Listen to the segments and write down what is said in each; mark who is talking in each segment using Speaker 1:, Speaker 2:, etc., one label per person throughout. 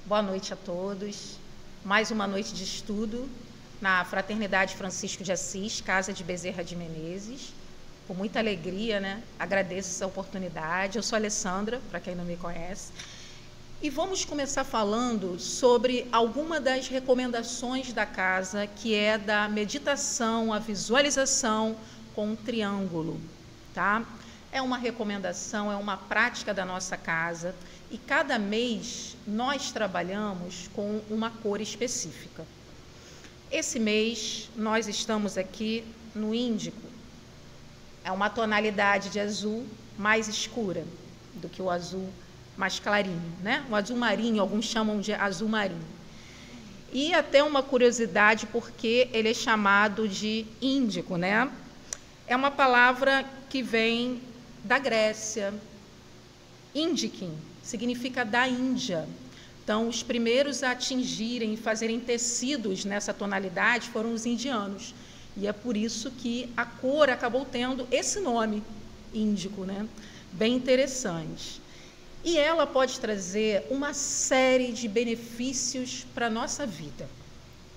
Speaker 1: Boa noite a todos. Mais uma noite de estudo na Fraternidade Francisco de Assis, Casa de Bezerra de Menezes. Com muita alegria, né? Agradeço essa oportunidade. Eu sou Alessandra, para quem não me conhece. E vamos começar falando sobre alguma das recomendações da casa, que é da meditação, a visualização com um triângulo, tá? É uma recomendação, é uma prática da nossa casa e cada mês nós trabalhamos com uma cor específica. Esse mês nós estamos aqui no índico, é uma tonalidade de azul mais escura do que o azul mais clarinho, né? O azul marinho, alguns chamam de azul marinho. E até uma curiosidade, porque ele é chamado de índico, né? É uma palavra que vem da Grécia. Índiquem significa da Índia. Então, os primeiros a atingirem e fazerem tecidos nessa tonalidade foram os indianos. E é por isso que a cor acabou tendo esse nome, índico, né? Bem interessante. E ela pode trazer uma série de benefícios para a nossa vida,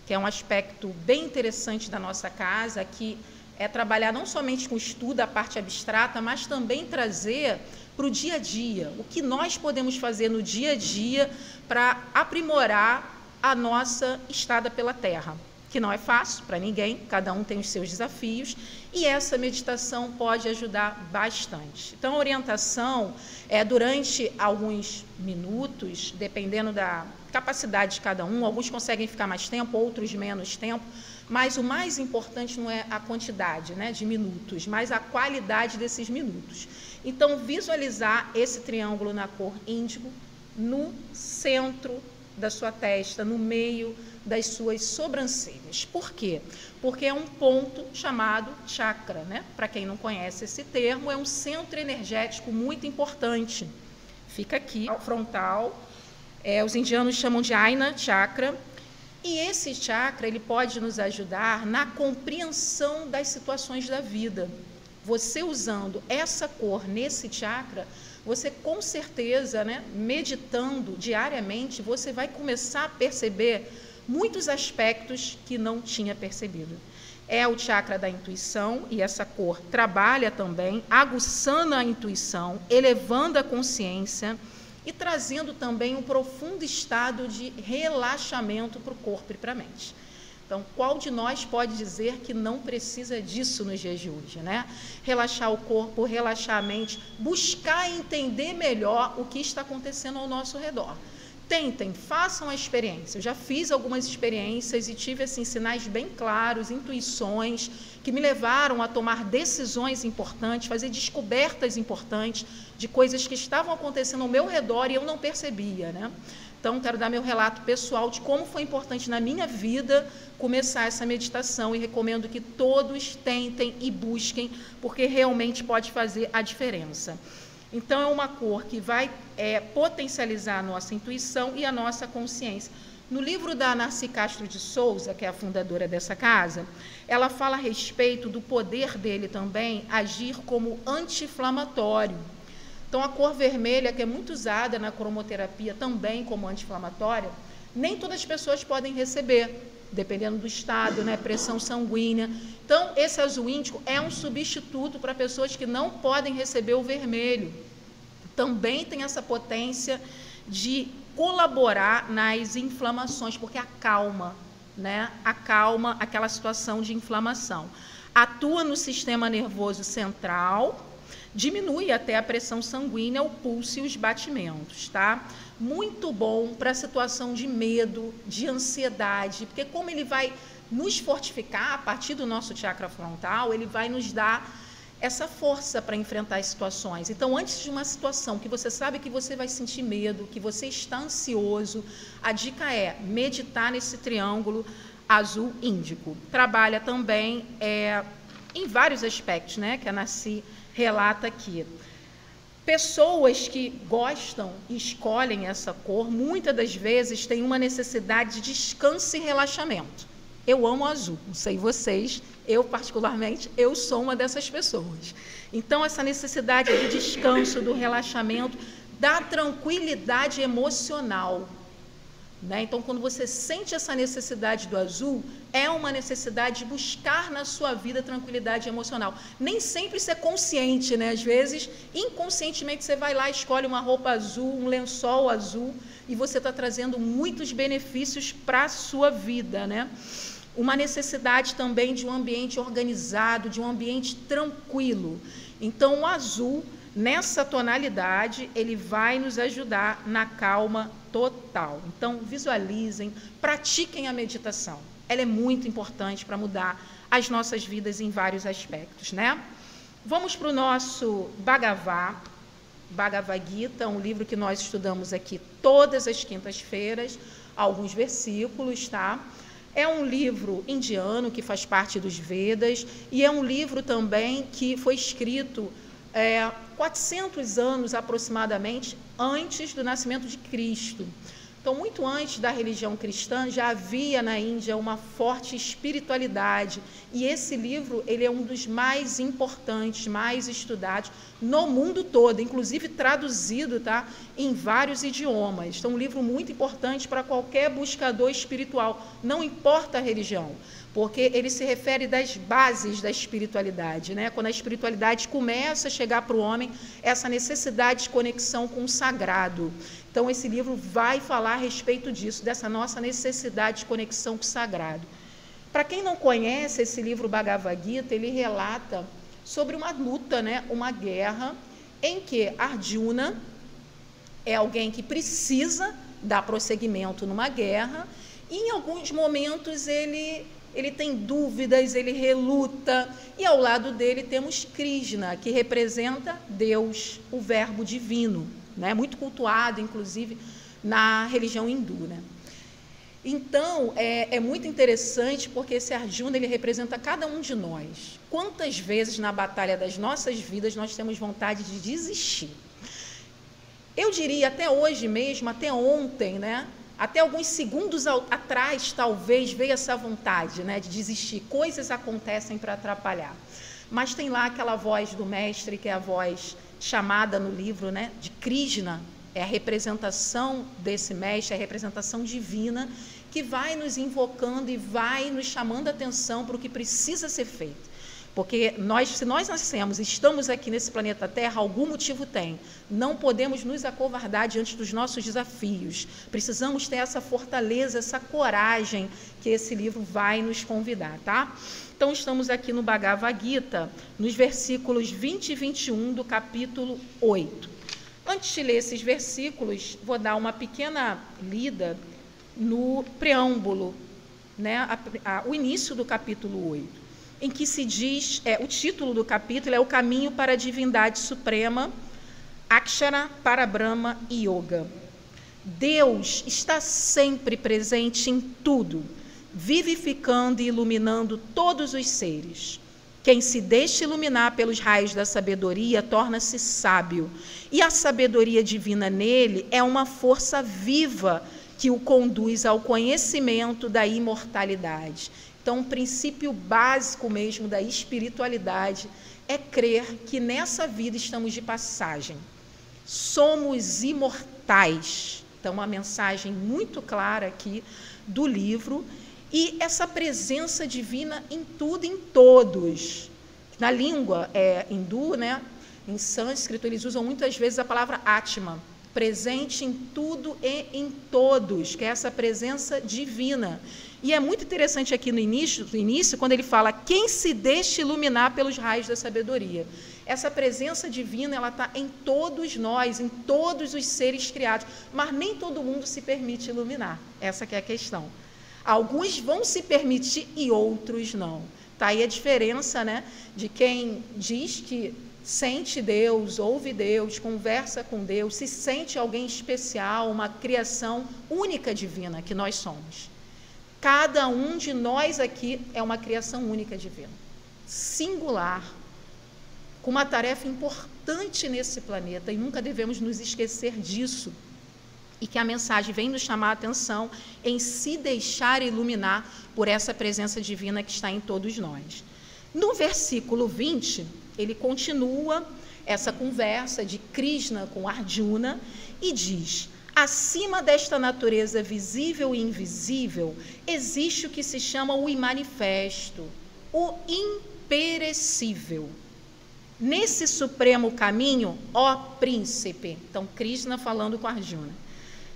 Speaker 1: que é um aspecto bem interessante da nossa casa, que é trabalhar não somente com o estudo, a parte abstrata, mas também trazer para o dia a dia, o que nós podemos fazer no dia a dia para aprimorar a nossa estada pela Terra, que não é fácil para ninguém, cada um tem os seus desafios, e essa meditação pode ajudar bastante. Então, a orientação é durante alguns minutos, dependendo da capacidade de cada um, alguns conseguem ficar mais tempo, outros menos tempo, mas o mais importante não é a quantidade, né, de minutos, mas a qualidade desses minutos. Então, visualizar esse triângulo na cor índigo no centro da sua testa, no meio das suas sobrancelhas. Por quê? Porque é um ponto chamado chakra, né? Para quem não conhece esse termo, é um centro energético muito importante. Fica aqui, frontal, os indianos chamam de Ajna chakra, e esse chakra ele pode nos ajudar na compreensão das situações da vida. Você usando essa cor nesse chakra, você com certeza, né, meditando diariamente, você vai começar a perceber muitos aspectos que não tinha percebido. É o chakra da intuição, e essa cor trabalha também, aguçando a intuição, elevando a consciência e trazendo também um profundo estado de relaxamento para o corpo e para a mente. Então, qual de nós pode dizer que não precisa disso nos dias de hoje, né? Relaxar o corpo, relaxar a mente, buscar entender melhor o que está acontecendo ao nosso redor. Tentem, façam a experiência. Eu já fiz algumas experiências e tive assim, sinais bem claros, intuições, que me levaram a tomar decisões importantes, fazer descobertas importantes de coisas que estavam acontecendo ao meu redor e eu não percebia, né? Então, quero dar meu relato pessoal de como foi importante na minha vida começar essa meditação e recomendo que todos tentem e busquem, porque realmente pode fazer a diferença. Então, é uma cor que vai potencializar a nossa intuição e a nossa consciência. No livro da Narcy Castro de Souza, que é a fundadora dessa casa, ela fala a respeito do poder dele também agir como anti-inflamatório. Então, a cor vermelha, que é muito usada na cromoterapia também como anti-inflamatória, nem todas as pessoas podem receber, dependendo do estado, né, pressão sanguínea. Então, esse azul índico é um substituto para pessoas que não podem receber o vermelho. Também tem essa potência de colaborar nas inflamações, porque acalma, né, acalma aquela situação de inflamação. Atua no sistema nervoso central, diminui até a pressão sanguínea, o pulso e os batimentos, tá? Muito bom para a situação de medo, de ansiedade, porque como ele vai nos fortificar a partir do nosso chakra frontal, ele vai nos dar essa força para enfrentar as situações. Então, antes de uma situação que você sabe que você vai sentir medo, que você está ansioso, a dica é meditar nesse triângulo azul índico. Trabalha também em vários aspectos, né, que a Narcy relata aqui. Pessoas que gostam e escolhem essa cor, muitas das vezes têm uma necessidade de descanso e relaxamento. Eu amo azul, não sei vocês, eu particularmente, eu sou uma dessas pessoas. Então, essa necessidade de descanso, do relaxamento, da tranquilidade emocional. né? Então, quando você sente essa necessidade do azul, é uma necessidade de buscar na sua vida tranquilidade emocional. Nem sempre isso é consciente, né? Às vezes, inconscientemente, você vai lá, escolhe uma roupa azul, um lençol azul, e você está trazendo muitos benefícios para a sua vida, né? Uma necessidade também de um ambiente organizado, de um ambiente tranquilo. Então, o azul, nessa tonalidade, ele vai nos ajudar na calma total. Então, visualizem, pratiquem a meditação. Ela é muito importante para mudar as nossas vidas em vários aspectos, né? Vamos para o nosso Bhagavad Gita, um livro que nós estudamos aqui todas as quintas-feiras, alguns versículos, tá? É um livro indiano que faz parte dos Vedas e é um livro também que foi escrito 400 anos aproximadamente antes do nascimento de Cristo. Então, muito antes da religião cristã, já havia na Índia uma forte espiritualidade. E esse livro, ele é um dos mais importantes, mais estudados no mundo todo, inclusive traduzido, tá, em vários idiomas. Então, um livro muito importante para qualquer buscador espiritual, não importa a religião, porque ele se refere das bases da espiritualidade, né? Quando a espiritualidade começa a chegar para o homem, essa necessidade de conexão com o sagrado. Então, esse livro vai falar a respeito disso, dessa nossa necessidade de conexão com o sagrado. Para quem não conhece esse livro Bhagavad Gita, ele relata sobre uma luta, né? Uma guerra, em que Arjuna é alguém que precisa dar prosseguimento numa guerra, e em alguns momentos ele tem dúvidas, ele reluta, e ao lado dele temos Krishna, que representa Deus, o verbo divino, né? Muito cultuado, inclusive, na religião hindu, né? Então, é muito interessante, porque esse Arjuna, ele representa cada um de nós. Quantas vezes na batalha das nossas vidas nós temos vontade de desistir? Eu diria, até hoje mesmo, até ontem, né? Até alguns segundos atrás, talvez, veio essa vontade, né, de desistir. Coisas acontecem para atrapalhar. Mas tem lá aquela voz do mestre, que é a voz chamada no livro, né, de Krishna, é a representação desse mestre, é a representação divina, que vai nos invocando e vai nos chamando a atenção para o que precisa ser feito. Porque se nós nascemos e estamos aqui nesse planeta Terra, algum motivo tem. Não podemos nos acovardar diante dos nossos desafios. Precisamos ter essa fortaleza, essa coragem que esse livro vai nos convidar, tá? Então, estamos aqui no Bhagavad Gita, nos versículos 20 e 21 do capítulo 8. Antes de ler esses versículos, vou dar uma pequena lida no preâmbulo, né, o início do capítulo 8, em que se diz, o título do capítulo é O Caminho para a Divindade Suprema, Akshara Parabrahma Yoga. Deus está sempre presente em tudo, vivificando e iluminando todos os seres. Quem se deixa iluminar pelos raios da sabedoria torna-se sábio, e a sabedoria divina nele é uma força viva que o conduz ao conhecimento da imortalidade. Então, um princípio básico mesmo da espiritualidade é crer que nessa vida estamos de passagem. Somos imortais. Então, uma mensagem muito clara aqui do livro. E essa presença divina em tudo e em todos. Na língua hindu, né, em sânscrito, eles usam muitas vezes a palavra Atma, presente em tudo e em todos, que é essa presença divina. E é muito interessante aqui no início, quando ele fala quem se deixa iluminar pelos raios da sabedoria. Essa presença divina, ela está em todos nós, em todos os seres criados, mas nem todo mundo se permite iluminar. Essa que é a questão. Alguns vão se permitir e outros não. Está aí a diferença, né, de quem diz que sente Deus, ouve Deus, conversa com Deus, se sente alguém especial, uma criação única divina que nós somos. Cada um de nós aqui é uma criação única divina, singular, com uma tarefa importante nesse planeta, e nunca devemos nos esquecer disso. E que a mensagem vem nos chamar a atenção em se deixar iluminar por essa presença divina que está em todos nós. No versículo 20, ele continua essa conversa de Krishna com Arjuna e diz: acima desta natureza visível e invisível, existe o que se chama o imanifesto, o imperecível. Nesse supremo caminho, ó príncipe, então Krishna falando com Arjuna,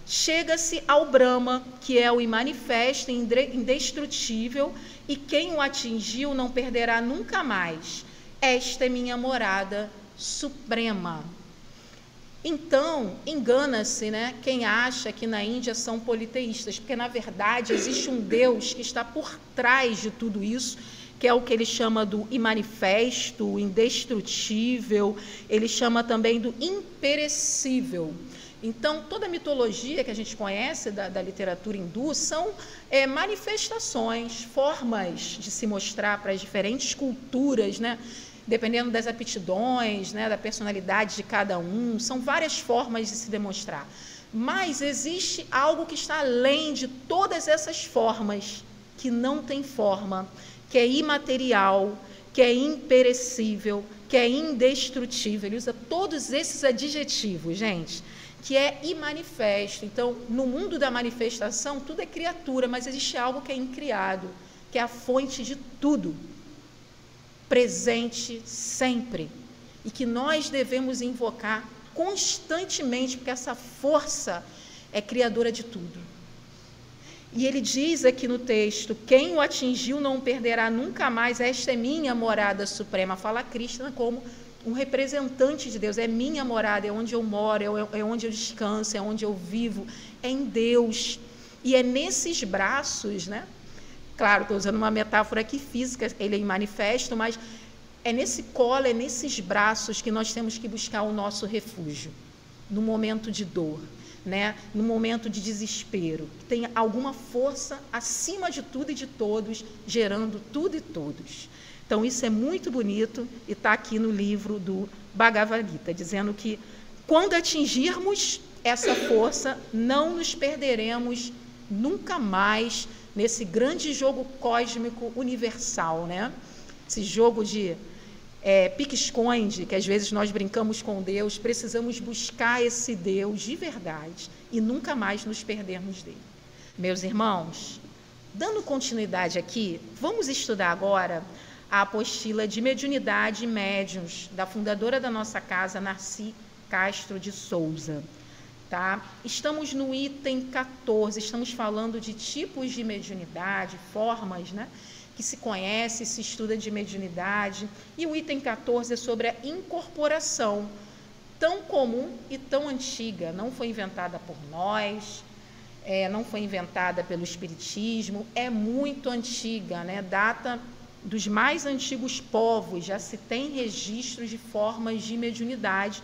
Speaker 1: chega-se ao Brahma, que é o imanifesto, indestrutível, e quem o atingiu não perderá nunca mais. Esta é minha morada suprema. Então, engana-se, né, quem acha que na Índia são politeístas, porque, na verdade, existe um Deus que está por trás de tudo isso, que é o que ele chama do imanifesto, indestrutível, ele chama também do imperecível. Então, toda a mitologia que a gente conhece da literatura hindu são manifestações, formas de se mostrar para as diferentes culturas, né? Dependendo das aptidões, né, da personalidade de cada um, são várias formas de se demonstrar. Mas existe algo que está além de todas essas formas, que não tem forma, que é imaterial, que é imperecível, que é indestrutível. Ele usa todos esses adjetivos, gente, que é imanifesto. Então, no mundo da manifestação, tudo é criatura, mas existe algo que é incriado, que é a fonte de tudo, presente sempre, e que nós devemos invocar constantemente, porque essa força é criadora de tudo. E ele diz aqui no texto, quem o atingiu não perderá nunca mais, esta é minha morada suprema. Fala Krishna como um representante de Deus, é minha morada, é onde eu moro, é onde eu descanso, é onde eu vivo, é em Deus. E é nesses braços, né? Claro, estou usando uma metáfora aqui física, ele é manifesto, mas é nesse colo, é nesses braços que nós temos que buscar o nosso refúgio, no momento de dor, né? No momento de desespero, que tem alguma força acima de tudo e de todos, gerando tudo e todos. Então, isso é muito bonito e está aqui no livro do Bhagavad Gita, dizendo que quando atingirmos essa força, não nos perderemos nunca mais nesse grande jogo cósmico universal, né? Esse jogo de pique-esconde, que às vezes nós brincamos com Deus, precisamos buscar esse Deus de verdade e nunca mais nos perdermos dele. Meus irmãos, dando continuidade aqui, vamos estudar agora a apostila de mediunidade e médiuns da fundadora da nossa casa, Narci Castro de Souza. Tá? Estamos no item 14, estamos falando de tipos de mediunidade, formas, né, que se conhece, se estuda de mediunidade, e o item 14 é sobre a incorporação, tão comum e tão antiga, não foi inventada por nós, não foi inventada pelo Espiritismo, é muito antiga, né, data dos mais antigos povos, já se tem registros de formas de mediunidade,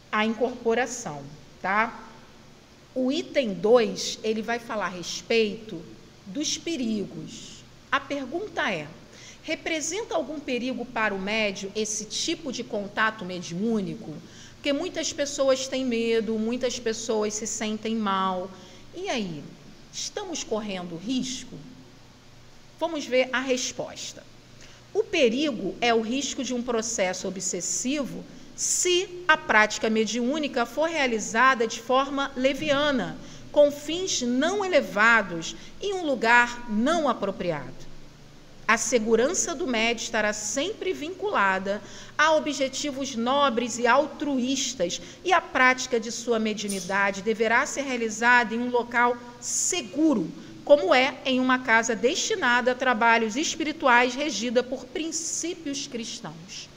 Speaker 1: a incorporação. Tá? O item 2, ele vai falar a respeito dos perigos. A pergunta é, representa algum perigo para o médium esse tipo de contato mediúnico? Porque muitas pessoas têm medo, muitas pessoas se sentem mal. E aí, estamos correndo risco? Vamos ver a resposta. O perigo é o risco de um processo obsessivo se a prática mediúnica for realizada de forma leviana, com fins não elevados, em um lugar não apropriado. A segurança do médium estará sempre vinculada a objetivos nobres e altruístas, e a prática de sua mediunidade deverá ser realizada em um local seguro, como é em uma casa destinada a trabalhos espirituais regida por princípios cristãos.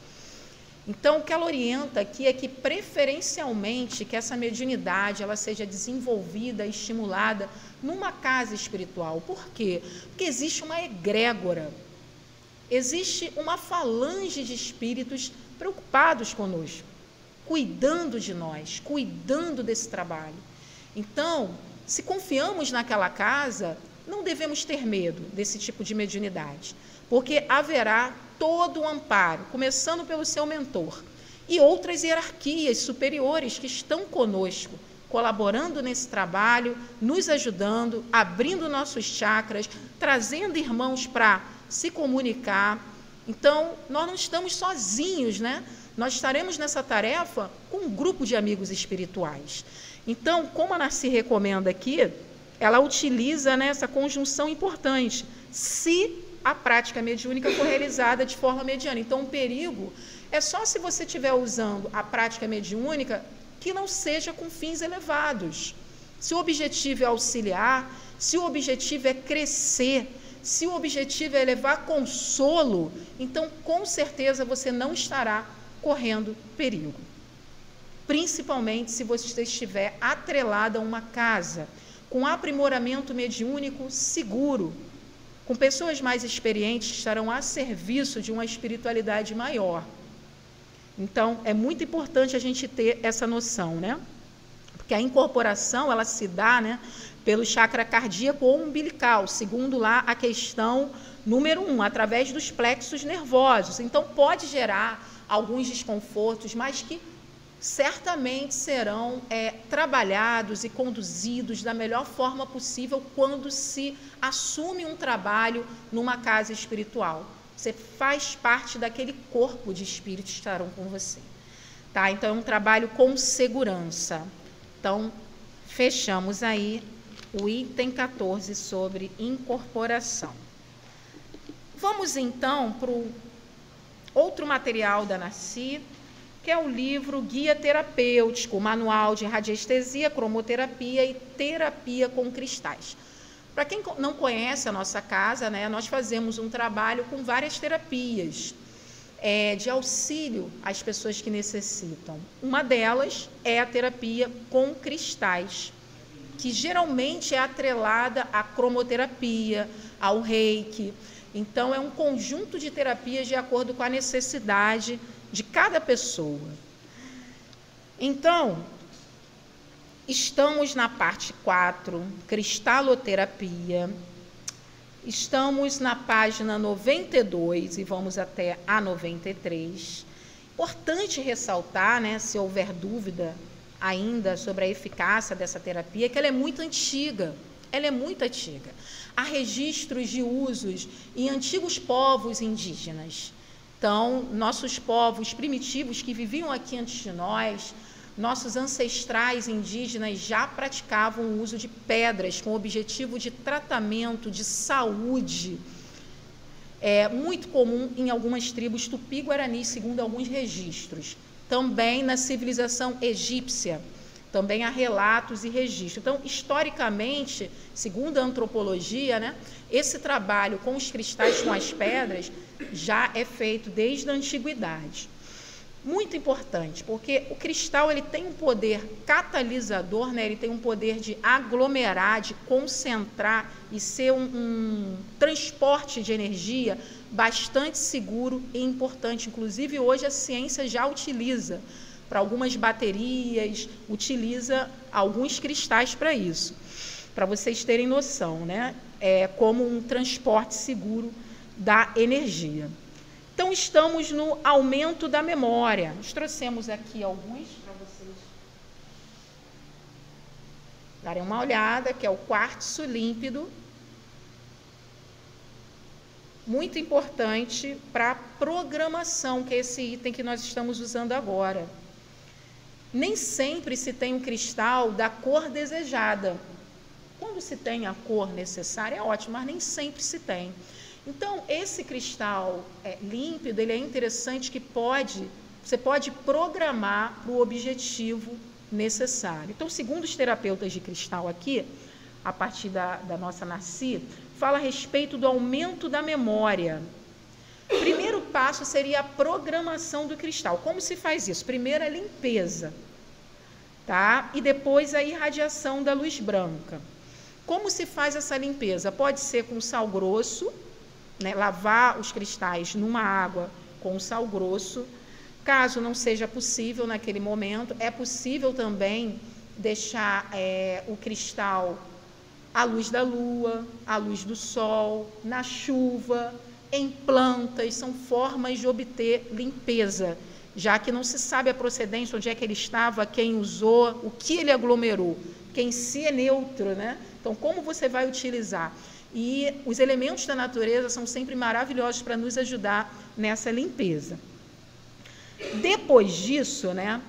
Speaker 1: Então, o que ela orienta aqui é que, preferencialmente, que essa mediunidade ela seja desenvolvida, estimulada numa casa espiritual. Por quê? Porque existe uma egrégora, existe uma falange de espíritos preocupados conosco, cuidando de nós, cuidando desse trabalho. Então, se confiamos naquela casa, não devemos ter medo desse tipo de mediunidade, porque haverá todo o amparo, começando pelo seu mentor, e outras hierarquias superiores que estão conosco, colaborando nesse trabalho, nos ajudando, abrindo nossos chakras, trazendo irmãos para se comunicar. Então, nós não estamos sozinhos, né? Nós estaremos nessa tarefa com um grupo de amigos espirituais. Então, como a Narci recomenda aqui, ela utiliza, né, essa conjunção importante, se a prática mediúnica for realizada de forma mediana. Então, o perigo é só se você estiver usando a prática mediúnica que não seja com fins elevados. Se o objetivo é auxiliar, se o objetivo é crescer, se o objetivo é levar consolo, então, com certeza, você não estará correndo perigo. Principalmente se você estiver atrelado a uma casa, com aprimoramento mediúnico seguro, com pessoas mais experientes que estarão a serviço de uma espiritualidade maior. Então, é muito importante a gente ter essa noção, né? Porque a incorporação, ela se dá, né, pelo chakra cardíaco ou umbilical, segundo lá a questão número 1, através dos plexos nervosos. Então, pode gerar alguns desconfortos, mas que certamente serão trabalhados e conduzidos da melhor forma possível quando se assume um trabalho numa casa espiritual. Você faz parte daquele corpo de espíritos que estarão com você. Tá? Então, é um trabalho com segurança. Então, fechamos aí o item 14 sobre incorporação. Vamos, então, para o outro material da Narci, que é o livro Guia Terapêutico, Manual de Radiestesia, Cromoterapia e Terapia com Cristais. Para quem não conhece a nossa casa, né, nós fazemos um trabalho com várias terapias de auxílio às pessoas que necessitam. Uma delas é a terapia com cristais, que geralmente é atrelada à cromoterapia, ao reiki. Então, é um conjunto de terapias de acordo com a necessidade de cada pessoa. Então, estamos na parte 4, cristaloterapia. Estamos na página 92 e vamos até a 93. Importante ressaltar, né, se houver dúvida ainda sobre a eficácia dessa terapia, que ela é muito antiga. Ela é muito antiga. Há registros de usos em antigos povos indígenas. Então, nossos povos primitivos que viviam aqui antes de nós, nossos ancestrais indígenas já praticavam o uso de pedras com o objetivo de tratamento, de saúde. É muito comum em algumas tribos tupi-guarani, segundo alguns registros. Também na civilização egípcia, também há relatos e registros. Então, historicamente, segundo a antropologia, né, esse trabalho com os cristais, com as pedras, já é feito desde a antiguidade. Muito importante, porque o cristal ele tem um poder catalisador, né? Ele tem um poder de aglomerar, de concentrar e ser um transporte de energia bastante seguro e importante. Inclusive, hoje a ciência já utiliza para algumas baterias, utiliza alguns cristais para isso, para vocês terem noção, né? Como um transporte seguro da energia. Então, estamos no aumento da memória. Nós trouxemos aqui alguns para vocês darem uma olhada, que é o quartzo límpido. Muito importante para a programação, que é esse item que nós estamos usando agora. Nem sempre se tem um cristal da cor desejada. Quando se tem a cor necessária, é ótimo, mas nem sempre se tem. Então, esse cristal límpido, ele é interessante que você pode programar para o objetivo necessário. Então, segundo os terapeutas de cristal aqui, a partir da nossa Narci, fala a respeito do aumento da memória. Primeiro passo seria a programação do cristal. Como se faz isso? Primeiro a limpeza, tá? E depois a irradiação da luz branca. Como se faz essa limpeza? Pode ser com sal grosso, né, lavar os cristais numa água com sal grosso. Caso não seja possível naquele momento, é possível também deixar o cristal à luz da lua, à luz do sol, na chuva, em plantas. São formas de obter limpeza, já que não se sabe a procedência, onde é que ele estava, quem usou, o que ele aglomerou, que em si é neutro, né? Então, como você vai utilizar? E os elementos da natureza são sempre maravilhosos para nos ajudar nessa limpeza. Depois disso, né,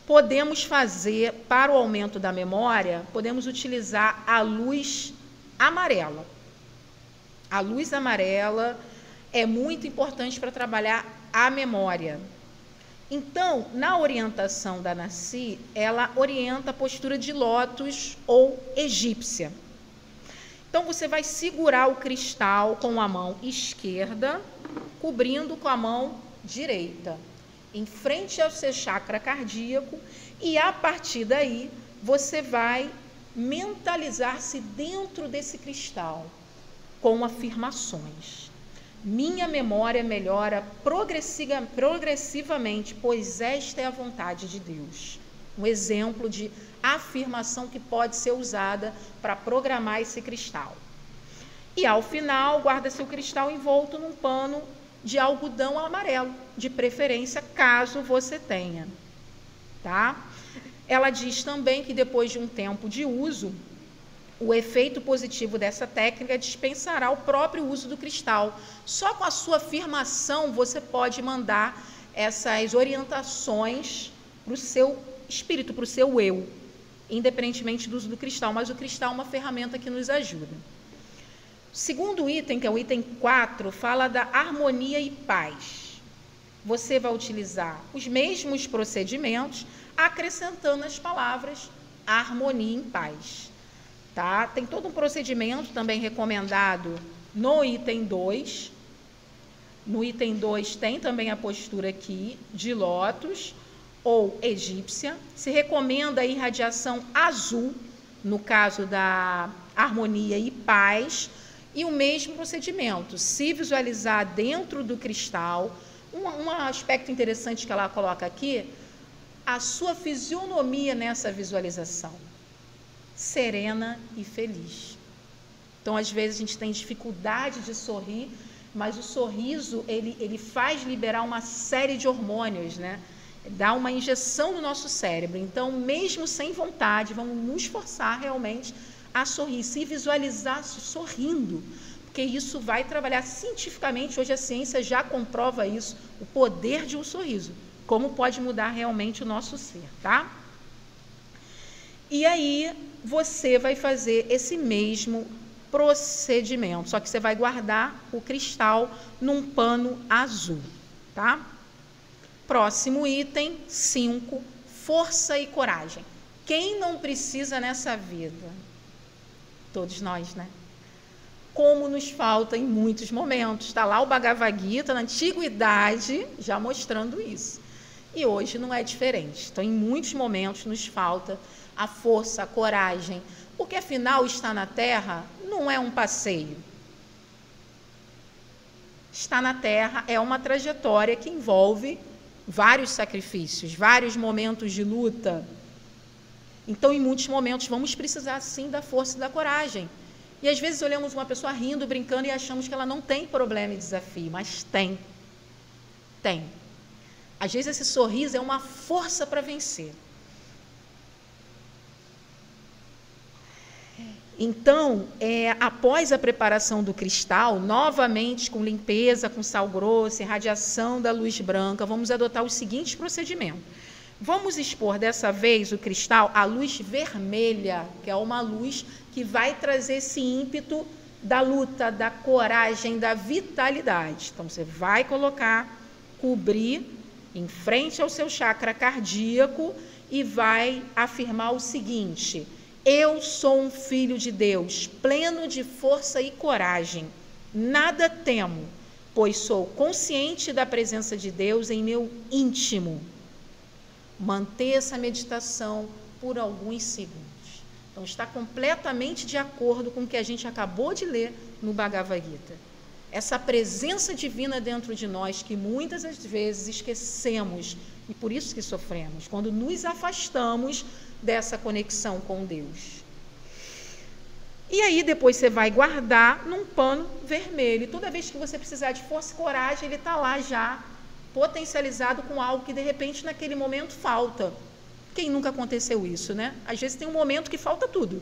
Speaker 1: podemos fazer, para o aumento da memória, podemos utilizar a luz amarela. A luz amarela é muito importante para trabalhar a memória. Então, na orientação da Nassi, ela orienta a postura de lótus ou egípcia. Então, você vai segurar o cristal com a mão esquerda, cobrindo com a mão direita, em frente ao seu chakra cardíaco, e a partir daí, você vai mentalizar-se dentro desse cristal, com afirmações. Minha memória melhora progressivamente, pois esta é a vontade de Deus. Um exemplo de afirmação que pode ser usada para programar esse cristal. E ao final, guarda-se o cristal envolto num pano de algodão amarelo, de preferência, caso você tenha. Tá? Ela diz também que depois de um tempo de uso, o efeito positivo dessa técnica dispensará o próprio uso do cristal. Só com a sua afirmação você pode mandar essas orientações para o seu espírito, para o seu eu, independentemente do uso do cristal, mas o cristal é uma ferramenta que nos ajuda. O segundo item, que é o item 4, fala da harmonia e paz. Você vai utilizar os mesmos procedimentos, acrescentando as palavras harmonia e paz. Tá? Tem todo um procedimento também recomendado no item 2. No item 2 tem também a postura aqui de lótus ou egípcia. Se recomenda a irradiação azul, no caso da harmonia e paz, e o mesmo procedimento, se visualizar dentro do cristal. Um aspecto interessante que ela coloca aqui, a sua fisionomia nessa visualização. Serena e feliz. Então, às vezes, a gente tem dificuldade de sorrir, mas o sorriso, ele faz liberar uma série de hormônios, né? Dá uma injeção no nosso cérebro. Então, mesmo sem vontade, vamos nos forçar realmente a sorrir, se visualizar sorrindo, porque isso vai trabalhar cientificamente. Hoje a ciência já comprova isso, o poder de um sorriso, como pode mudar realmente o nosso ser, tá? E aí, você vai fazer esse mesmo procedimento, só que você vai guardar o cristal num pano azul, tá? Próximo item, 5, força e coragem. Quem não precisa nessa vida? Todos nós, né? Como nos falta em muitos momentos. Está lá o Bhagavad Gita, na antiguidade, já mostrando isso. E hoje não é diferente. Então, em muitos momentos nos falta a força, a coragem, porque afinal estar na Terra não é um passeio. Estar na Terra é uma trajetória que envolve vários sacrifícios, vários momentos de luta. Então, em muitos momentos, vamos precisar sim da força e da coragem. E às vezes olhamos uma pessoa rindo, brincando e achamos que ela não tem problema e desafio, mas tem. Tem. Às vezes esse sorriso é uma força para vencer. Então, após a preparação do cristal, novamente com limpeza, com sal grosso, irradiação da luz branca, vamos adotar o seguinte procedimento. Vamos expor dessa vez o cristal à luz vermelha, que é uma luz que vai trazer esse ímpeto da luta, da coragem, da vitalidade. Então, você vai colocar, cobrir em frente ao seu chakra cardíaco e vai afirmar o seguinte: eu sou um filho de Deus, pleno de força e coragem. Nada temo, pois sou consciente da presença de Deus em meu íntimo. Manter essa meditação por alguns segundos. Então, está completamente de acordo com o que a gente acabou de ler no Bhagavad Gita. Essa presença divina dentro de nós, que muitas vezes esquecemos, e por isso que sofremos, quando nos afastamos dessa conexão com Deus. E aí, depois você vai guardar num pano vermelho. E toda vez que você precisar de força e coragem, ele está lá já, potencializado com algo que, de repente, naquele momento falta. Quem nunca aconteceu isso, né? Às vezes tem um momento que falta tudo.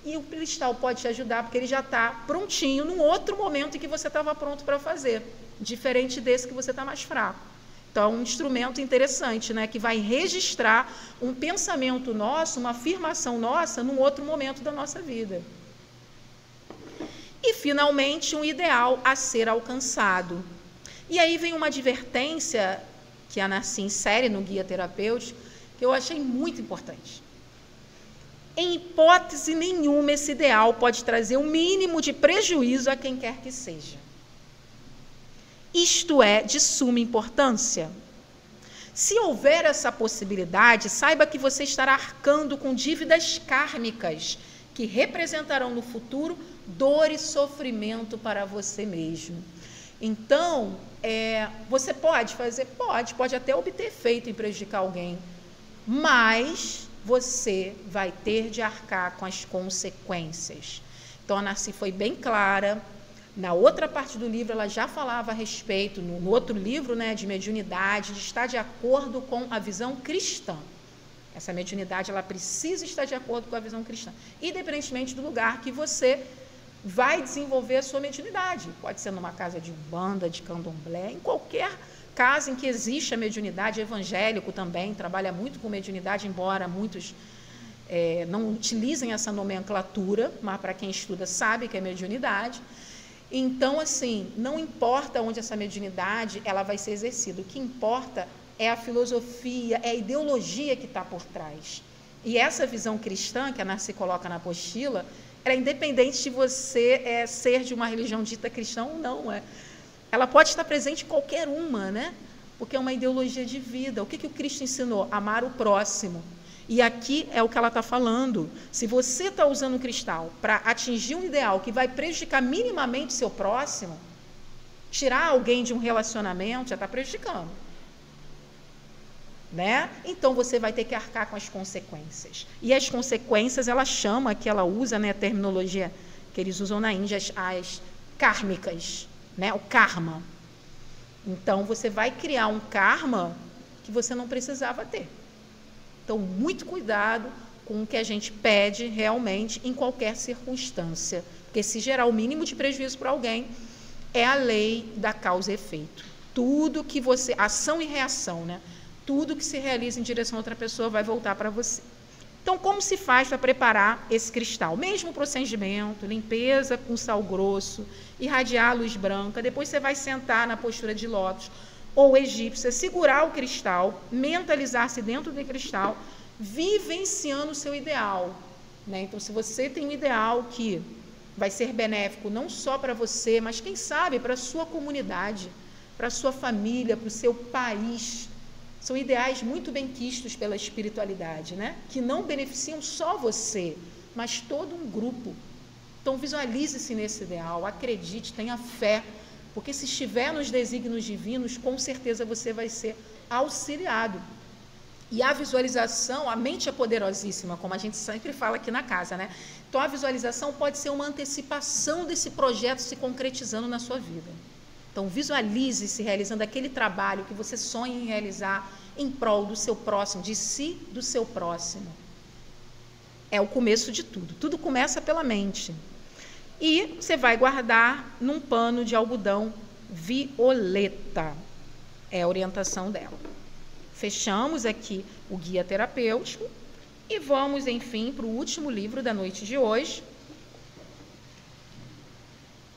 Speaker 1: E o cristal pode te ajudar, porque ele já está prontinho num outro momento em que você estava pronto para fazer, diferente desse que você está mais fraco. Então, um instrumento interessante, né, que vai registrar um pensamento nosso, uma afirmação nossa, num outro momento da nossa vida. E, finalmente, um ideal a ser alcançado. E aí vem uma advertência que a Narcy insere no guia terapêutico, que eu achei muito importante. Em hipótese nenhuma, esse ideal pode trazer o mínimo de prejuízo a quem quer que seja. Isto é de suma importância. Se houver essa possibilidade, saiba que você estará arcando com dívidas kármicas que representarão no futuro dor e sofrimento para você mesmo. Então, você pode fazer? Pode até obter efeito em prejudicar alguém, mas você vai ter de arcar com as consequências. Então, a Narcy foi bem clara. Na outra parte do livro, ela já falava a respeito, no outro livro, né, de mediunidade, de estar de acordo com a visão cristã. Essa mediunidade, ela precisa estar de acordo com a visão cristã, independentemente do lugar que você vai desenvolver a sua mediunidade. Pode ser numa casa de umbanda, de candomblé, em qualquer casa em que existe a mediunidade. Evangélico também trabalha muito com mediunidade, embora muitos não utilizem essa nomenclatura, mas para quem estuda sabe que é mediunidade. Então, assim, não importa onde essa mediunidade ela vai ser exercida, o que importa é a filosofia, é a ideologia que está por trás. E essa visão cristã, que a Narcy coloca na apostila, ela é independente de você ser de uma religião dita cristã ou não. Ela pode estar presente em qualquer uma, né? Porque é uma ideologia de vida. O que o Cristo ensinou? Amar o próximo. E aqui é o que ela está falando. Se você está usando o cristal para atingir um ideal que vai prejudicar minimamente seu próximo, tirar alguém de um relacionamento, já está prejudicando. Né? Então, você vai ter que arcar com as consequências. E as consequências, ela chama, que ela usa, né, a terminologia que eles usam na Índia, as kármicas, né, o karma. Então, você vai criar um karma que você não precisava ter. Então, muito cuidado com o que a gente pede realmente em qualquer circunstância, porque se gerar o mínimo de prejuízo para alguém, é a lei da causa e efeito. Tudo que você, ação e reação, né? Tudo que se realiza em direção a outra pessoa vai voltar para você. Então, como se faz para preparar esse cristal? Mesmo procedimento, limpeza com sal grosso, irradiar a luz branca, depois você vai sentar na postura de lótus ou egípcia, segurar o cristal, mentalizar-se dentro do cristal, vivenciando o seu ideal. Né? Então, se você tem um ideal que vai ser benéfico não só para você, mas, quem sabe, para a sua comunidade, para a sua família, para o seu país, são ideais muito bem quistos pela espiritualidade, né? Que não beneficiam só você, mas todo um grupo. Então, visualize-se nesse ideal, acredite, tenha fé, porque se estiver nos desígnios divinos, com certeza você vai ser auxiliado. E a visualização, a mente é poderosíssima, como a gente sempre fala aqui na casa, né? Então, a visualização pode ser uma antecipação desse projeto se concretizando na sua vida. Então, visualize-se realizando aquele trabalho que você sonha em realizar em prol do seu próximo, de si, do seu próximo. É o começo de tudo. Tudo começa pela mente. E você vai guardar num pano de algodão violeta. É a orientação dela. Fechamos aqui o guia terapêutico e vamos, enfim, para o último livro da noite de hoje,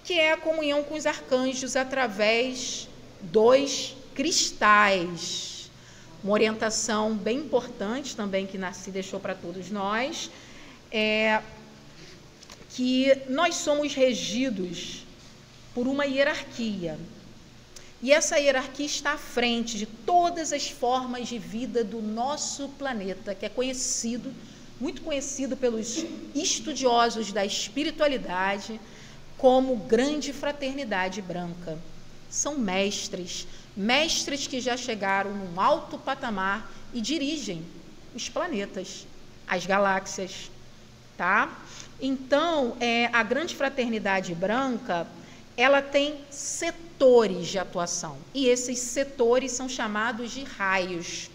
Speaker 1: que é a comunhão com os arcanjos através dos cristais. Uma orientação bem importante também que Narcy deixou para todos nós, que nós somos regidos por uma hierarquia. E essa hierarquia está à frente de todas as formas de vida do nosso planeta, que é conhecido, muito conhecido pelos estudiosos da espiritualidade, como grande fraternidade branca. São mestres que já chegaram num alto patamar e dirigem os planetas, as galáxias, tá? Então, a grande fraternidade branca, ela tem setores de atuação, e esses setores são chamados de raios.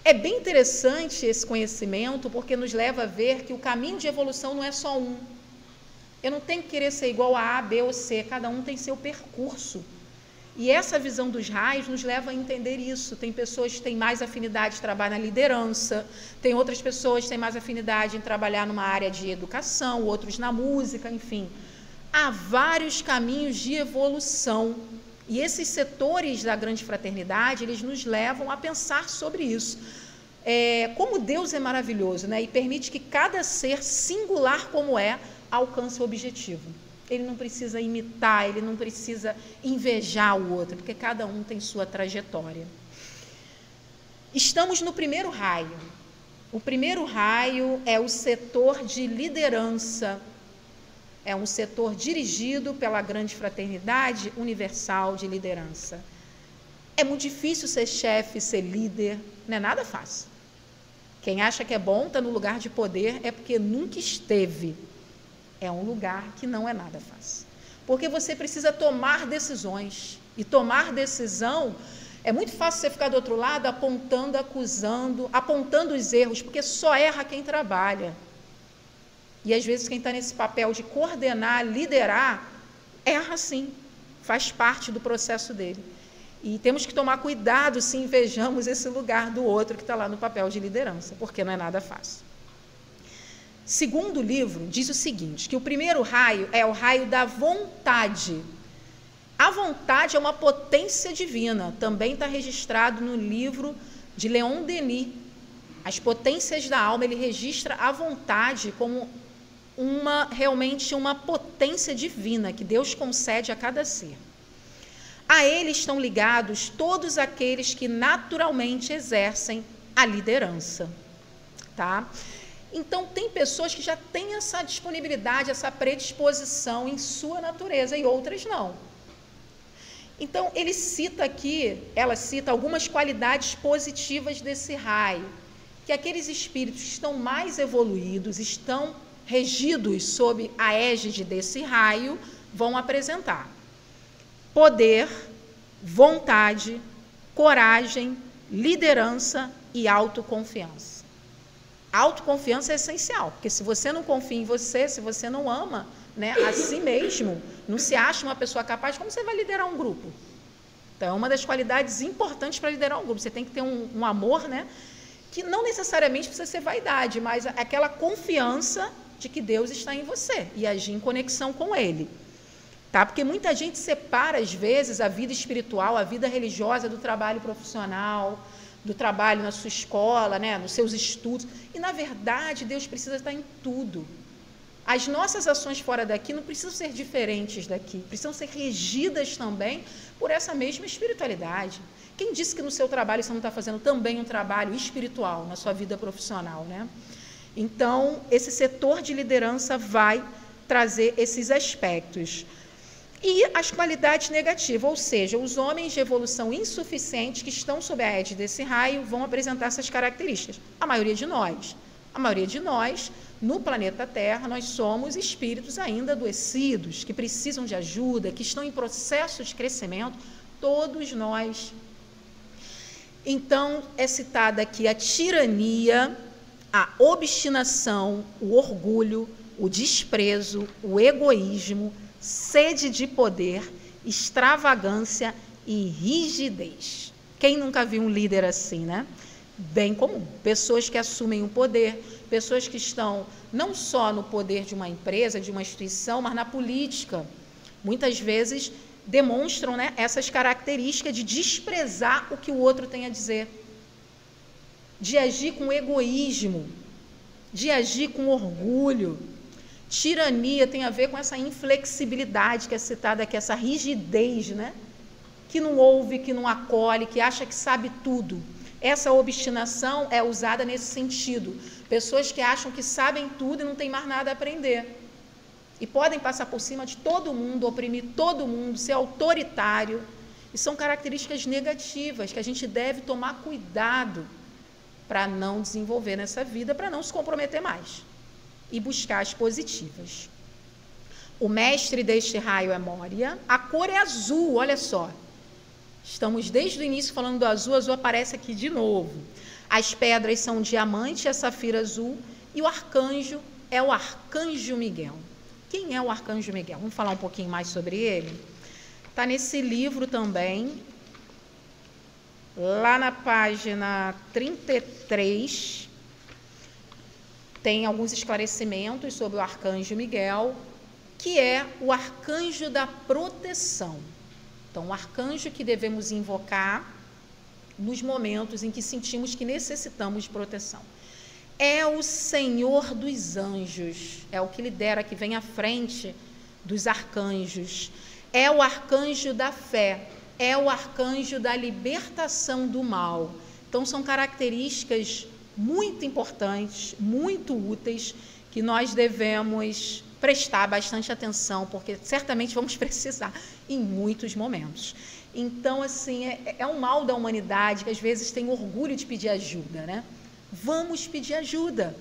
Speaker 1: É bem interessante esse conhecimento, porque nos leva a ver que o caminho de evolução não é só um. Eu não tenho que querer ser igual a A, B ou C, cada um tem seu percurso. E essa visão dos raios nos leva a entender isso. Tem pessoas que têm mais afinidade de trabalhar na liderança, tem outras pessoas que têm mais afinidade em trabalhar numa área de educação, outros na música, enfim. Há vários caminhos de evolução. E esses setores da grande fraternidade, eles nos levam a pensar sobre isso. Como Deus é maravilhoso, né? E permite que cada ser, singular como alcance o objetivo. Ele não precisa imitar, ele não precisa invejar o outro, porque cada um tem sua trajetória. Estamos no primeiro raio. O primeiro raio é o setor de liderança. É um setor dirigido pela grande fraternidade universal de liderança. É muito difícil ser chefe, ser líder, não é nada fácil. Quem acha que é bom está no lugar de poder é porque nunca esteve. É um lugar que não é nada fácil. Porque você precisa tomar decisões. E tomar decisão, é muito fácil você ficar do outro lado apontando, acusando, apontando os erros, porque só erra quem trabalha. E às vezes quem está nesse papel de coordenar, liderar, erra sim, faz parte do processo dele. E temos que tomar cuidado se invejamos esse lugar do outro que está lá no papel de liderança, porque não é nada fácil. Segundo livro, diz o seguinte, que o primeiro raio é o raio da vontade. A vontade é uma potência divina, também está registrado no livro de Leon Denis. As potências da alma, ele registra a vontade como realmente uma potência divina que Deus concede a cada ser. A ele estão ligados todos aqueles que naturalmente exercem a liderança, tá? Então, tem pessoas que já têm essa disponibilidade, essa predisposição em sua natureza e outras não. Então, ela cita algumas qualidades positivas desse raio, que aqueles espíritos que estão mais evoluídos, estão regidos sob a égide desse raio, vão apresentar. Poder, vontade, coragem, liderança e autoconfiança. Autoconfiança é essencial, porque se você não confia em você, se você não ama, né, a si mesmo, não se acha uma pessoa capaz, como você vai liderar um grupo? Então, é uma das qualidades importantes para liderar um grupo. Você tem que ter um amor, né, que não necessariamente precisa ser vaidade, mas aquela confiança de que Deus está em você e agir em conexão com Ele. Tá? Porque muita gente separa, às vezes, a vida espiritual, a vida religiosa do trabalho profissional, do trabalho na sua escola, né, nos seus estudos. E, na verdade, Deus precisa estar em tudo. As nossas ações fora daqui não precisam ser diferentes daqui, precisam ser regidas também por essa mesma espiritualidade. Quem disse que no seu trabalho você não está fazendo também um trabalho espiritual na sua vida profissional, né? Então, esse setor de liderança vai trazer esses aspectos. E as qualidades negativas, ou seja, os homens de evolução insuficiente que estão sob a égide desse raio vão apresentar essas características. A maioria de nós, no planeta Terra, nós somos espíritos ainda adoecidos, que precisam de ajuda, que estão em processo de crescimento, todos nós. Então, é citada aqui a tirania, a obstinação, o orgulho, o desprezo, o egoísmo, sede de poder, extravagância e rigidez. Quem nunca viu um líder assim, né? Bem comum. Pessoas que assumem o poder, pessoas que estão não só no poder de uma empresa, de uma instituição, mas na política. Muitas vezes demonstram, né, essas características de desprezar o que o outro tem a dizer, de agir com egoísmo, de agir com orgulho. Tirania tem a ver com essa inflexibilidade que é citada aqui, essa rigidez, né? Que não ouve, que não acolhe, que acha que sabe tudo. Essa obstinação é usada nesse sentido. Pessoas que acham que sabem tudo e não têm mais nada a aprender. E podem passar por cima de todo mundo, oprimir todo mundo, ser autoritário. E são características negativas que a gente deve tomar cuidado para não desenvolver nessa vida, para não se comprometer mais. E buscar as positivas. O mestre deste raio é Moria. A cor é azul, olha só. Estamos desde o início falando do azul, o azul aparece aqui de novo. As pedras são diamante, a safira azul, e o arcanjo é o arcanjo Miguel. Quem é o arcanjo Miguel? Vamos falar um pouquinho mais sobre ele? Está nesse livro também, lá na página 33, tem alguns esclarecimentos sobre o arcanjo Miguel, que é o arcanjo da proteção. Então, o arcanjo que devemos invocar nos momentos em que sentimos que necessitamos de proteção. É o Senhor dos anjos, é o que lidera, que vem à frente dos arcanjos. É o arcanjo da fé, é o arcanjo da libertação do mal. Então, são características muito importantes, muito úteis, que nós devemos prestar bastante atenção, porque certamente vamos precisar em muitos momentos. Então, assim, é um mal da humanidade que às vezes tem orgulho de pedir ajuda, né? Vamos pedir ajuda,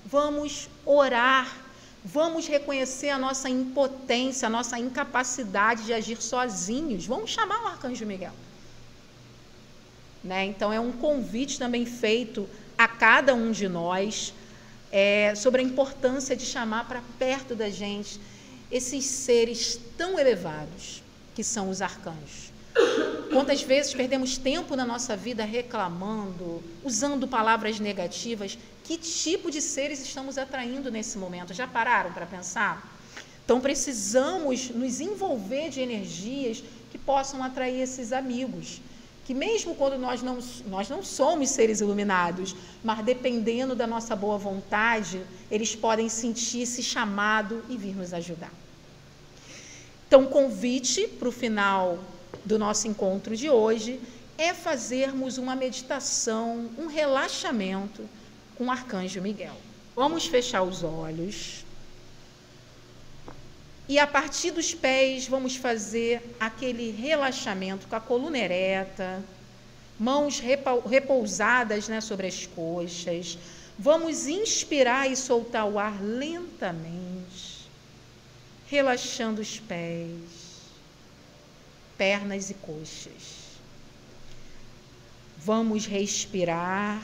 Speaker 1: vamos orar, vamos reconhecer a nossa impotência, a nossa incapacidade de agir sozinhos. Vamos chamar o arcanjo Miguel. Né? Então, é um convite também feito a cada um de nós sobre a importância de chamar para perto da gente esses seres tão elevados que são os arcanjos. Quantas vezes perdemos tempo na nossa vida reclamando, usando palavras negativas? Que tipo de seres estamos atraindo nesse momento? Já pararam para pensar? Então, precisamos nos envolver de energias que possam atrair esses amigos, que mesmo quando nós não somos seres iluminados, mas dependendo da nossa boa vontade, eles podem sentir esse chamado e vir nos ajudar. Então, o convite para o final do nosso encontro de hoje é fazermos uma meditação, um relaxamento com o arcanjo Miguel. Vamos fechar os olhos e a partir dos pés vamos fazer aquele relaxamento com a coluna ereta, mãos repousadas, né, sobre as coxas. Vamos inspirar e soltar o ar lentamente, relaxando os pés, pernas e coxas. Vamos respirar,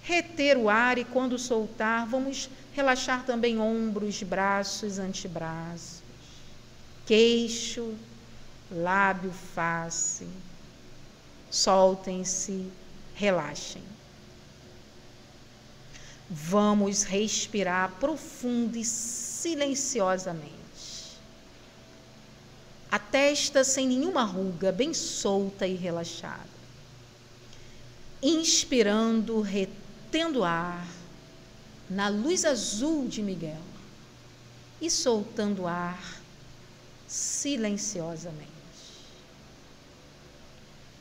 Speaker 1: reter o ar e quando soltar, vamos relaxar também ombros, braços, antebraços, queixo, lábio, face. Soltem-se, relaxem. Vamos respirar profundo e silenciosamente. A testa sem nenhuma ruga, bem solta e relaxada. Inspirando, retendo ar na luz azul de Miguel e soltando ar silenciosamente.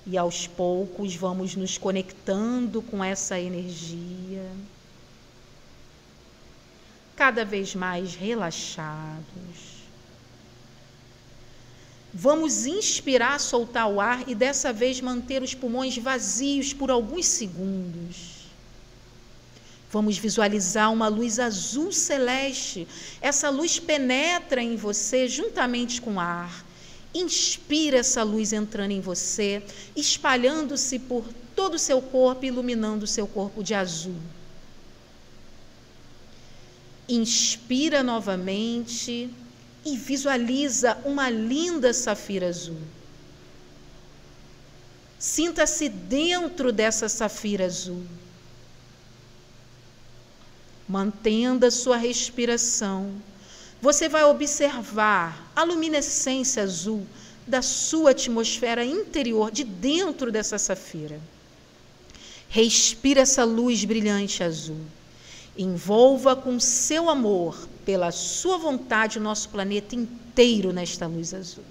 Speaker 1: E aos poucos vamos nos conectando com essa energia, cada vez mais relaxados. Vamos inspirar, soltar o ar e dessa vez manter os pulmões vazios por alguns segundos. Vamos visualizar uma luz azul celeste. Essa luz penetra em você juntamente com o ar. Inspira essa luz entrando em você, espalhando-se por todo o seu corpo, iluminando o seu corpo de azul. Inspira novamente e visualiza uma linda safira azul. Sinta-se dentro dessa safira azul. Mantendo a sua respiração, você vai observar a luminescência azul da sua atmosfera interior, de dentro dessa safira. Respira essa luz brilhante azul. Envolva com seu amor, pela sua vontade, o nosso planeta inteiro nesta luz azul.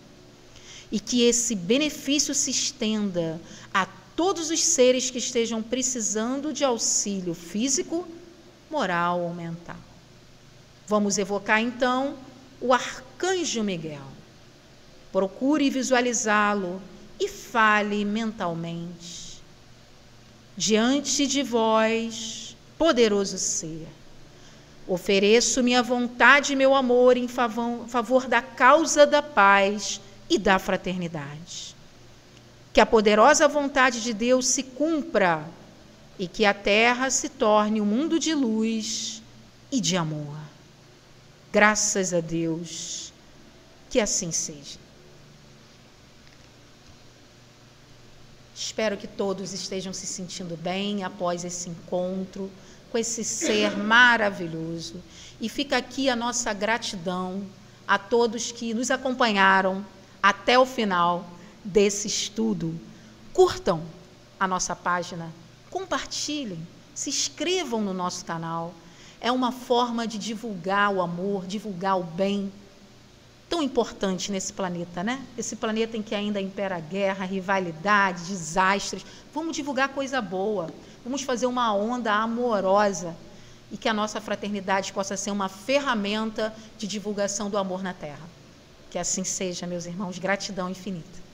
Speaker 1: E que esse benefício se estenda a todos os seres que estejam precisando de auxílio físico, moral ou mental. Vamos evocar então o arcanjo Miguel. Procure visualizá-lo e fale mentalmente. Diante de vós, poderoso ser, ofereço minha vontade e meu amor em favor da causa da paz e da fraternidade. Que a poderosa vontade de Deus se cumpra e que a terra se torne um mundo de luz e de amor. Graças a Deus, que assim seja. Espero que todos estejam se sentindo bem após esse encontro com esse ser maravilhoso. E fica aqui a nossa gratidão a todos que nos acompanharam até o final desse estudo. Curtam a nossa página, compartilhem, se inscrevam no nosso canal. É uma forma de divulgar o amor, divulgar o bem, tão importante nesse planeta, né? Esse planeta em que ainda impera guerra, rivalidade, desastres. Vamos divulgar coisa boa, vamos fazer uma onda amorosa e que a nossa fraternidade possa ser uma ferramenta de divulgação do amor na Terra. Que assim seja, meus irmãos, gratidão infinita.